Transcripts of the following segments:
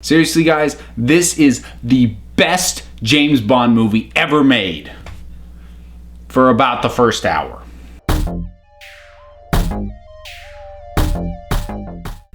Seriously, guys, this is the best James Bond movie ever made for about the first hour.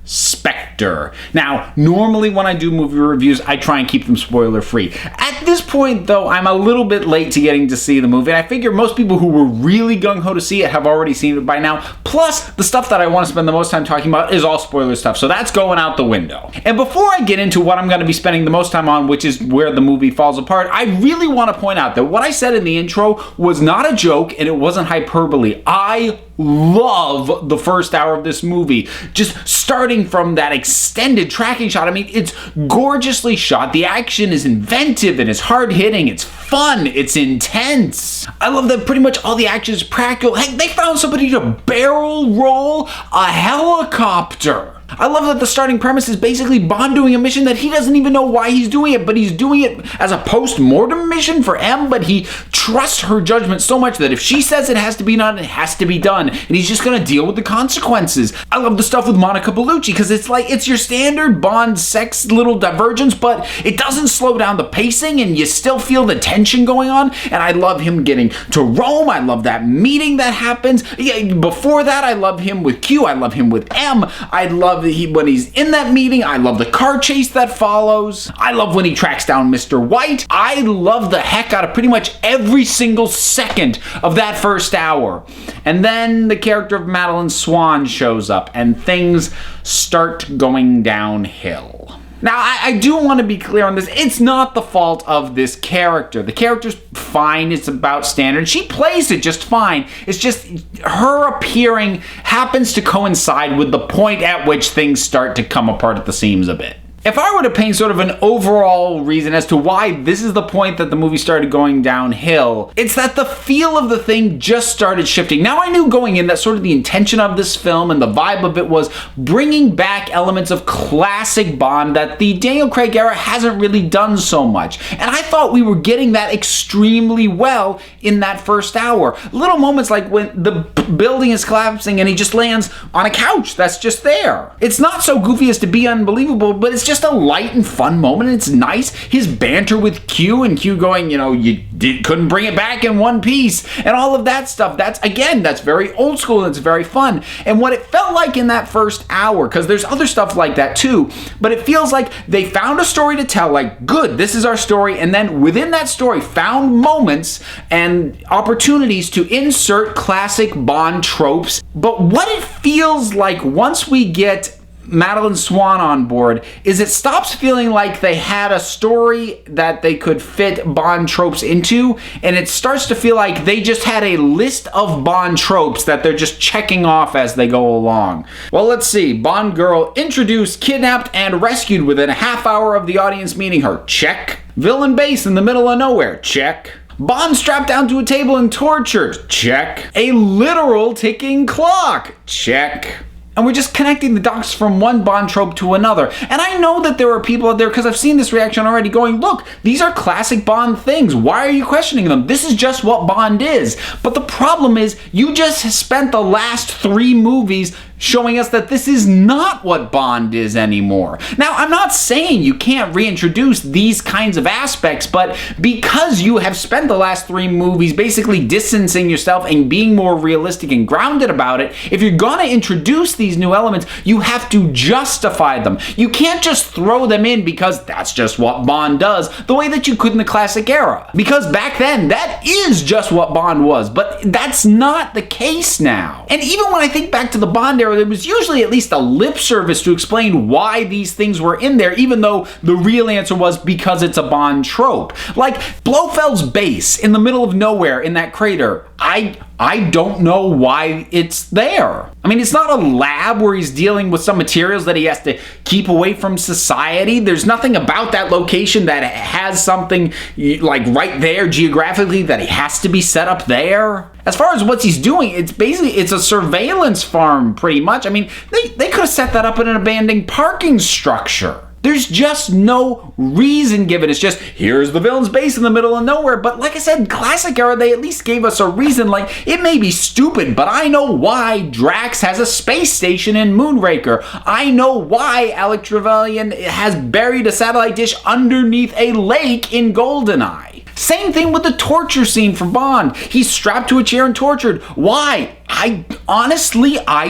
Spectre. Now, normally when I do movie reviews, I try and keep them spoiler free. At this point, though, I'm a little bit late to getting to see the movie, and I figure most people who were really gung-ho to see it have already seen it by now. Plus, the stuff that I want to spend the most time talking about is all spoiler stuff, so that's going out the window. And before I get into what I'm going to be spending the most time on, which is where the movie falls apart, I really want to point out that what I said in the intro was not a joke and it wasn't hyperbole. I love the first hour of this movie. Just starting from that extended tracking shot. I mean, it's gorgeously shot. The action is inventive and it's hard-hitting. It's fun. It's intense. I love that pretty much all the action is practical. Heck, they found somebody to barrel roll a helicopter. I love that the starting premise is basically Bond doing a mission that he doesn't even know why he's doing it, but he's doing it as a post-mortem mission for M, but he trusts her judgment so much that if she says it has to be done, it has to be done, and he's just gonna deal with the consequences. I love the stuff with Monica Bellucci, because it's your standard Bond sex little divergence, but it doesn't slow down the pacing, and you still feel the tension going on, and I love him getting to Rome. I love that meeting that happens. Yeah, before that, I love him with Q. I love him with M. I love when he's in that meeting. I love the car chase that follows. I love when he tracks down Mr. White. I love the heck out of pretty much every single second of that first hour. And then the character of Madeline Swan shows up and things start going downhill. Now, I do want to be clear on this. It's not the fault of this character. The character's fine. It's about standard. She plays it just fine. It's just her appearing happens to coincide with the point at which things start to come apart at the seams a bit. If I were to paint sort of an overall reason as to why this is the point that the movie started going downhill, it's that the feel of the thing just started shifting. Now, I knew going in that sort of the intention of this film and the vibe of it was bringing back elements of classic Bond that the Daniel Craig era hasn't really done so much. And I thought we were getting that extremely well in that first hour. Little moments like when the building is collapsing and he just lands on a couch that's just there. It's not so goofy as to be unbelievable, but it's just a light and fun moment, and it's nice. His banter with Q and Q going, couldn't bring it back in one piece, and all of that stuff. That's very old school and it's very fun. And what it felt like in that first hour, because there's other stuff like that too, but it feels like they found a story to tell, like, good, this is our story, and then within that story found moments and opportunities to insert classic Bond tropes. But what it feels like once we get Madeline Swan on board is it stops feeling like they had a story that they could fit Bond tropes into, and it starts to feel like they just had a list of Bond tropes that they're just checking off as they go along. Well, let's see. Bond girl introduced, kidnapped, and rescued within a half hour of the audience meeting her. Check. Villain base in the middle of nowhere. Check. Bond strapped down to a table and tortured. Check. A literal ticking clock. Check. And we're just connecting the dots from one Bond trope to another. And I know that there are people out there, because I've seen this reaction already, going, look, these are classic Bond things. Why are you questioning them? This is just what Bond is. But the problem is, you just spent the last 3 movies showing us that this is not what Bond is anymore. Now, I'm not saying you can't reintroduce these kinds of aspects, but because you have spent the last 3 movies basically distancing yourself and being more realistic and grounded about it, if you're gonna introduce these new elements, you have to justify them. You can't just throw them in because that's just what Bond does, the way that you could in the classic era. Because back then, that is just what Bond was, but that's not the case now. And even when I think back to the Bond era, there was usually at least a lip service to explain why these things were in there, even though the real answer was because it's a Bond trope. Like Blofeld's base in the middle of nowhere in that crater. I don't know why it's there. I mean, it's not a lab where he's dealing with some materials that he has to keep away from society. There's nothing about that location that has something like right there geographically that he has to be set up there. As far as what he's doing, it's a surveillance farm pretty much. I mean, they could have set that up in an abandoned parking structure. There's just no reason given. It's just, here's the villain's base in the middle of nowhere. But like I said, classic era, they at least gave us a reason. Like, it may be stupid, but I know why Drax has a space station in Moonraker. I know why Alec Trevelyan has buried a satellite dish underneath a lake in GoldenEye. Same thing with the torture scene for Bond. He's strapped to a chair and tortured. Why? I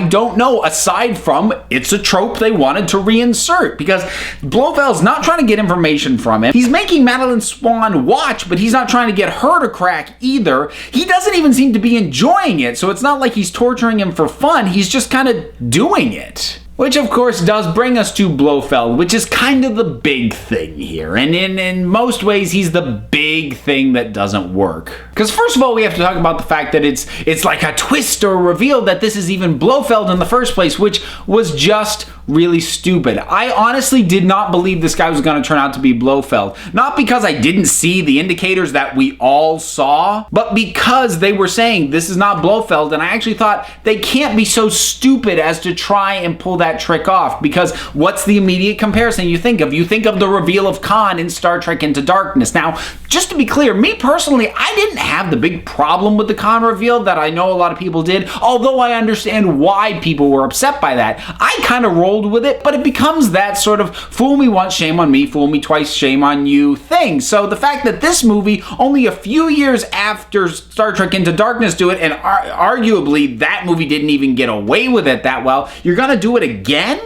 don't know, aside from it's a trope they wanted to reinsert, because Blofeld's not trying to get information from him. He's making Madeline Swan watch, but he's not trying to get her to crack either. He doesn't even seem to be enjoying it, so it's not like he's torturing him for fun. He's just kind of doing it. Which, of course, does bring us to Blofeld, which is kind of the big thing here. And in most ways, he's the big thing that doesn't work. Because first of all, we have to talk about the fact that it's like a twist or a reveal that this is even Blofeld in the first place, which was just really stupid. I honestly did not believe this guy was going to turn out to be Blofeld. Not because I didn't see the indicators that we all saw, but because they were saying this is not Blofeld, and I actually thought they can't be so stupid as to try and pull that trick off, because what's the immediate comparison you think of? You think of the reveal of Khan in Star Trek Into Darkness. Now, just to be clear, me personally, I didn't have the big problem with the Khan reveal that I know a lot of people did, although I understand why people were upset by that. I kind of rolled with it, but it becomes that sort of fool me once, shame on me, fool me twice, shame on you thing. So the fact that this movie, only a few years after Star Trek Into Darkness do it, and arguably that movie didn't even get away with it that well, you're gonna do it again?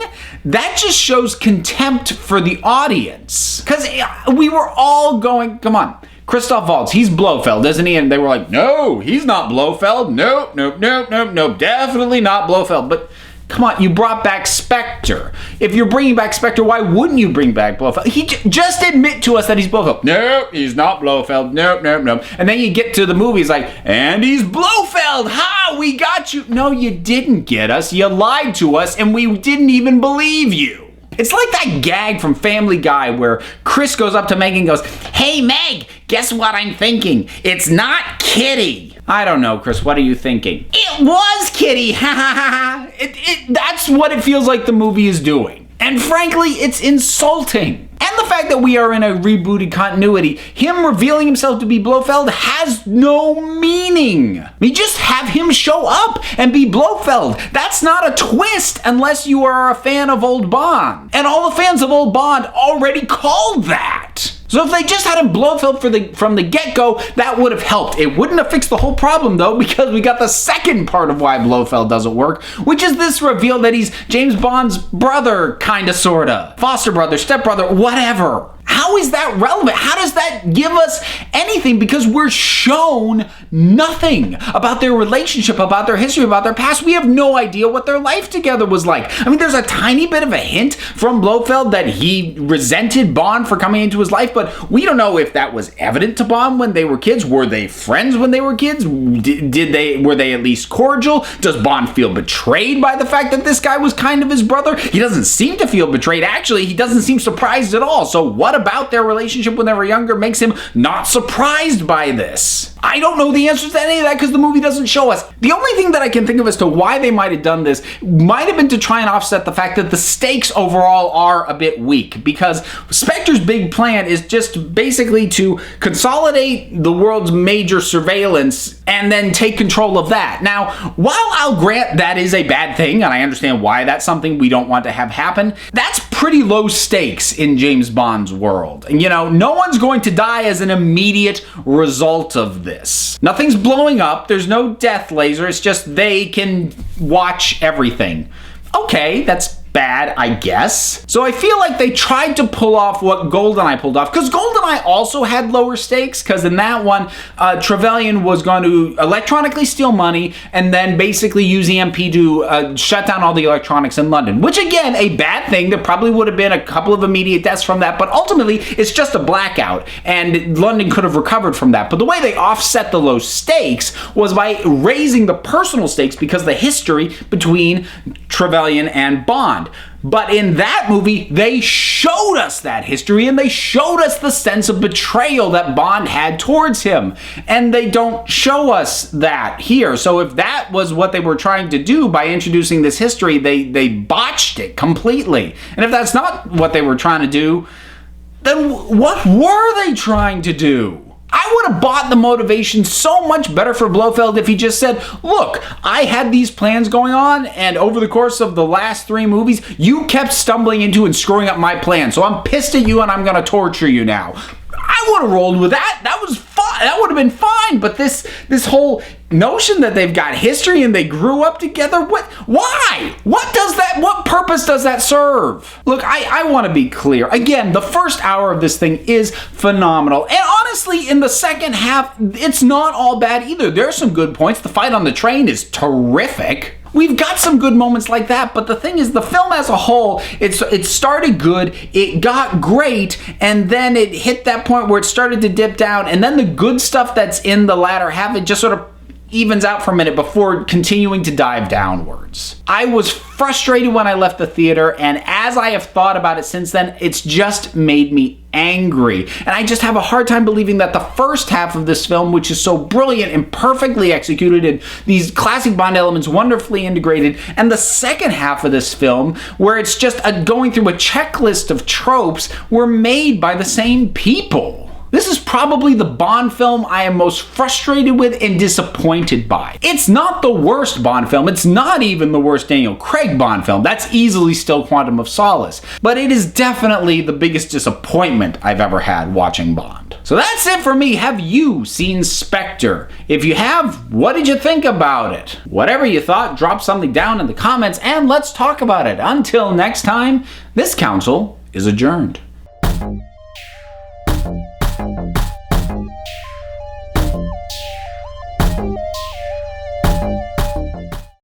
That just shows contempt for the audience. Because we were all going, come on, Christoph Waltz, he's Blofeld, isn't he? And they were like, no, he's not Blofeld. Nope, definitely not Blofeld. But come on, you brought back Spectre. If you're bringing back Spectre, why wouldn't you bring back Blofeld? He just admit to us that he's Blofeld. Nope, he's not Blofeld. Nope. And then you get to the movie, it's like, and he's Blofeld. Ha, we got you. No, you didn't get us. You lied to us, and we didn't even believe you. It's like that gag from Family Guy where Chris goes up to Meg and goes, hey, Meg, guess what I'm thinking? It's not Kitty. I don't know, Chris, what are you thinking? It was Kitty, ha ha ha ha. That's what it feels like the movie is doing. And frankly, it's insulting. And the fact that we are in a rebooted continuity, him revealing himself to be Blofeld has no meaning. I mean, just have him show up and be Blofeld. That's not a twist unless you are a fan of old Bond. And all the fans of old Bond already called that. So if they just had him Blofeld from the get-go, that would have helped. It wouldn't have fixed the whole problem, though, because we got the second part of why Blofeld doesn't work, which is this reveal that he's James Bond's brother, kinda, sorta. Foster brother, stepbrother, whatever. How is that relevant? How does that give us anything? Because we're shown nothing about their relationship, about their history, about their past. We have no idea what their life together was like. I mean, there's a tiny bit of a hint from Blofeld that he resented Bond for coming into his life, but we don't know if that was evident to Bond when they were kids. Were they friends when they were kids? Were they at least cordial? Does Bond feel betrayed by the fact that this guy was kind of his brother? He doesn't seem to feel betrayed. Actually, he doesn't seem surprised at all. So what about their relationship when they were younger makes him not surprised by this? I don't know the answers to any of that because the movie doesn't show us. The only thing that I can think of as to why they might have done this might have been to try and offset the fact that the stakes overall are a bit weak, because Spectre's big plan is just basically to consolidate the world's major surveillance and then take control of that. Now, while I'll grant that is a bad thing, and I understand why that's something we don't want to have happen, that's pretty low stakes in James Bond's world. And you know, no one's going to die as an immediate result of this. Nothing's blowing up, there's no death laser, it's just they can watch everything. Okay, that's bad, I guess. So I feel like they tried to pull off what GoldenEye pulled off, because GoldenEye also had lower stakes, because in that one, Trevelyan was going to electronically steal money and then basically use EMP to shut down all the electronics in London, which again, a bad thing. There probably would have been a couple of immediate deaths from that, but ultimately it's just a blackout and London could have recovered from that. But the way they offset the low stakes was by raising the personal stakes because of the history between Trevelyan and Bond. But in that movie, they showed us that history and they showed us the sense of betrayal that Bond had towards him. And they don't show us that here. So if that was what they were trying to do by introducing this history, they botched it completely. And if that's not what they were trying to do, then what were they trying to do? I would have bought the motivation so much better for Blofeld if he just said, look, I had these plans going on, and over the course of the last 3 movies, you kept stumbling into and screwing up my plan, so I'm pissed at you and I'm going to torture you now. I would have rolled with that. That was fine. That would have been fine. But this whole notion that they've got history and they grew up together, why? What purpose does that serve? Look, I want to be clear. Again, the first hour of this thing is phenomenal. And honestly, in the second half, it's not all bad either. There are some good points. The fight on the train is terrific. We've got some good moments like that, but the thing is, the film as a whole, it started good, it got great, and then it hit that point where it started to dip down, and then the good stuff that's in the latter half, it just sort of evens out for a minute before continuing to dive downwards. I was frustrated when I left the theater, and as I have thought about it since then, it's just made me angry. And I just have a hard time believing that the first half of this film, which is so brilliant and perfectly executed and these classic Bond elements wonderfully integrated, and the second half of this film, where it's just going through a checklist of tropes, were made by the same people. This is probably the Bond film I am most frustrated with and disappointed by. It's not the worst Bond film. It's not even the worst Daniel Craig Bond film. That's easily still Quantum of Solace. But it is definitely the biggest disappointment I've ever had watching Bond. So that's it for me. Have you seen Spectre? If you have, what did you think about it? Whatever you thought, drop something down in the comments and let's talk about it. Until next time, this council is adjourned.